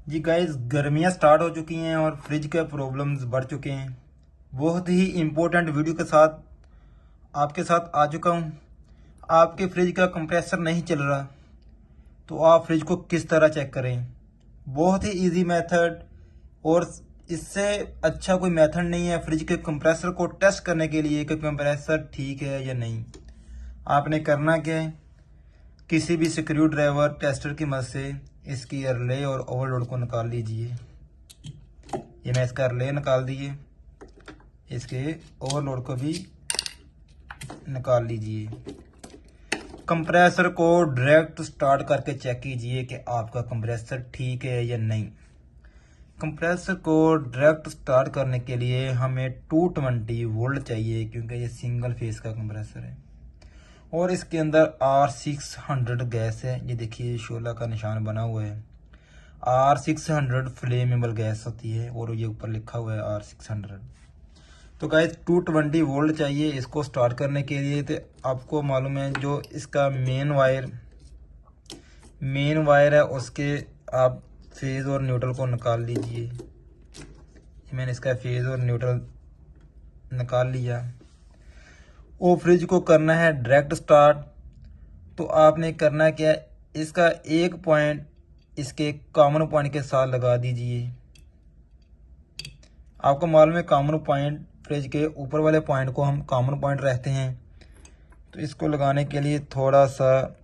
जी guys, गर्मियाँ start हो चुकी हैं और फ्रिज के प्रॉब्लम्स बढ़ चुके हैं। बहुत ही इम्पोर्टेंट वीडियो के साथ आपके साथ आ चुका हूं। आपके फ्रिज का कंप्रेसर नहीं चल रहा तो आप फ्रिज को किस तरह चेक करें। बहुत ही इजी मेथड, और इससे अच्छा कोई मेथड नहीं है फ्रिज के कंप्रेसर को टेस्ट करने के लिए कि कंप्रेसर ठीक है या नहीं। आपने करना क्या है, किसी भी स्क्रू ड्राइवर टेस्टर की मदद से इसकी रिले और ओवरलोड को निकाल लीजिए। ये मैं इसका रिले निकाल दिए, इसके ओवरलोड को भी निकाल लीजिए। कंप्रेसर को डायरेक्ट स्टार्ट करके चेक कीजिए कि आपका कंप्रेसर ठीक है या नहीं। कंप्रेसर को डायरेक्ट स्टार्ट करने के लिए हमें 220 वोल्ट चाहिए, क्योंकि ये सिंगल फेस का कंप्रेसर है और इसके अंदर R600 गैस है। ये देखिए शोला का निशान बना हुआ है। R600 फ्लेमेबल गैस होती है और ये ऊपर लिखा हुआ है R600। तो गाइस 220 वोल्ट चाहिए इसको स्टार्ट करने के लिए। तो आपको मालूम है जो इसका मेन वायर है उसके आप फेज और न्यूट्रल को निकाल लीजिए। मैंने इसका फेज और न्यूट्रल निकाल लिया। वो फ्रिज को करना है डायरेक्ट स्टार्ट। तो आपने करना क्या है, इसका एक पॉइंट इसके कॉमन पॉइंट के साथ लगा दीजिए। आपको मालूम है कॉमन पॉइंट, फ्रिज के ऊपर वाले पॉइंट को हम कॉमन पॉइंट रहते हैं। तो इसको लगाने के लिए थोड़ा सा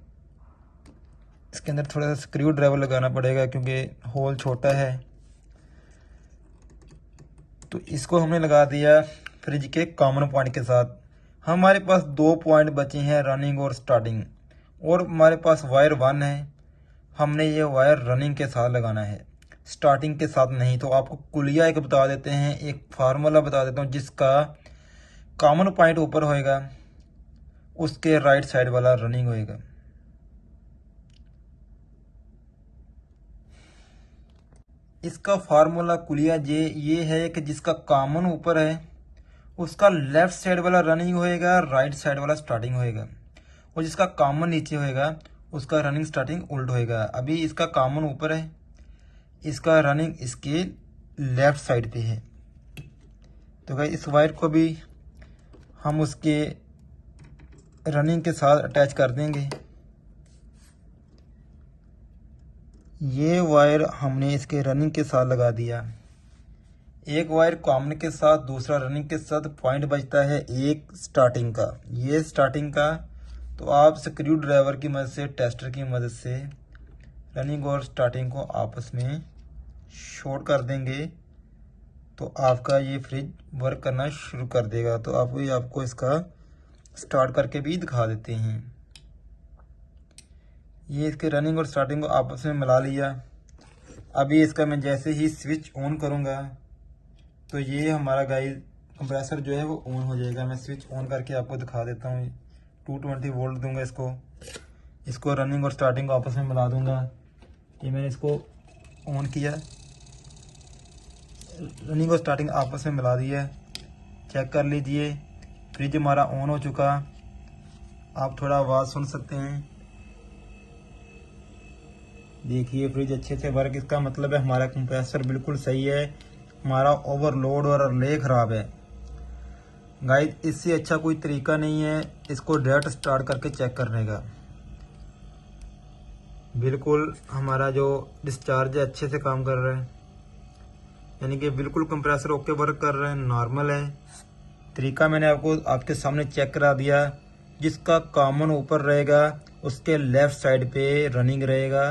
इसके अंदर थोड़ा सा स्क्रू ड्राइवर लगाना पड़ेगा, क्योंकि होल छोटा है। तो इसको हमने लगा दिया फ्रिज के कॉमन पॉइंट के साथ। हमारे पास 2 पॉइंट बचे हैं, रनिंग और स्टार्टिंग, और हमारे पास वायर 1 है। हमने ये वायर रनिंग के साथ लगाना है, स्टार्टिंग के साथ नहीं। तो आपको कुलिया एक बता देते हैं, एक फार्मूला बता देता हूँ। जिसका कॉमन पॉइंट ऊपर होएगा उसके राइट साइड वाला रनिंग होएगा। इसका फार्मूला कुलिया ये है कि जिसका कॉमन ऊपर है उसका लेफ्ट साइड वाला रनिंग होएगा, राइट साइड वाला स्टार्टिंग होएगा। और जिसका कॉमन नीचे होएगा उसका रनिंग स्टार्टिंग उल्ट होएगा। अभी इसका कॉमन ऊपर है, इसका रनिंग इसके लेफ्ट साइड पे है। तो भाई इस वायर को भी हम उसके रनिंग के साथ अटैच कर देंगे। ये वायर हमने इसके रनिंग के साथ लगा दिया। एक वायर कॉमन के साथ, दूसरा रनिंग के साथ। पॉइंट बचता है एक स्टार्टिंग का, ये स्टार्टिंग का। तो आप स्क्रू ड्राइवर की मदद से, टेस्टर की मदद से रनिंग और स्टार्टिंग को आपस में शॉर्ट कर देंगे तो आपका ये फ्रिज वर्क करना शुरू कर देगा। तो आपको इसका स्टार्ट करके भी दिखा देते हैं। ये इसके रनिंग और स्टार्टिंग को आपस में मिला लिया। अभी इसका मैं जैसे ही स्विच ऑन करूँगा तो ये हमारा गाइस कंप्रेसर जो है वो ऑन हो जाएगा। मैं स्विच ऑन करके आपको दिखा देता हूँ। 220 वोल्ट दूंगा इसको रनिंग और स्टार्टिंग को आपस में मिला दूंगा। ये मैंने इसको ऑन किया, रनिंग और स्टार्टिंग आपस में मिला दिया। चेक कर लीजिए, फ्रिज हमारा ऑन हो चुका। आप थोड़ा आवाज़ सुन सकते हैं। देखिए फ्रिज अच्छे से वर्क, इसका मतलब है हमारा कंप्रेसर बिल्कुल सही है, हमारा ओवरलोड और रिले ख़राब है। गाइस इससे अच्छा कोई तरीका नहीं है इसको डायरेक्ट स्टार्ट करके चेक करने का। बिल्कुल हमारा जो डिस्चार्ज है अच्छे से काम कर रहा है, यानी कि बिल्कुल कंप्रेसर ओके वर्क कर रहा है, नॉर्मल है। तरीका मैंने आपके सामने चेक करा दिया। जिसका कॉमन ऊपर रहेगा उसके लेफ़्ट साइड पे रनिंग रहेगा,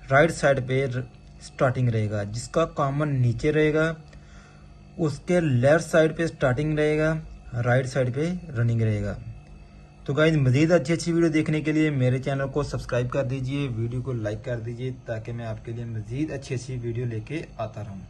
राइट साइड पे स्टार्टिंग रहेगा। जिसका कॉमन नीचे रहेगा उसके लेफ्ट साइड पे स्टार्टिंग रहेगा, राइट साइड पे रनिंग रहेगा। तो गाइस मज़ीद अच्छी वीडियो देखने के लिए मेरे चैनल को सब्सक्राइब कर दीजिए, वीडियो को लाइक कर दीजिए, ताकि मैं आपके लिए मज़ीद अच्छी वीडियो लेके आता रहूँ।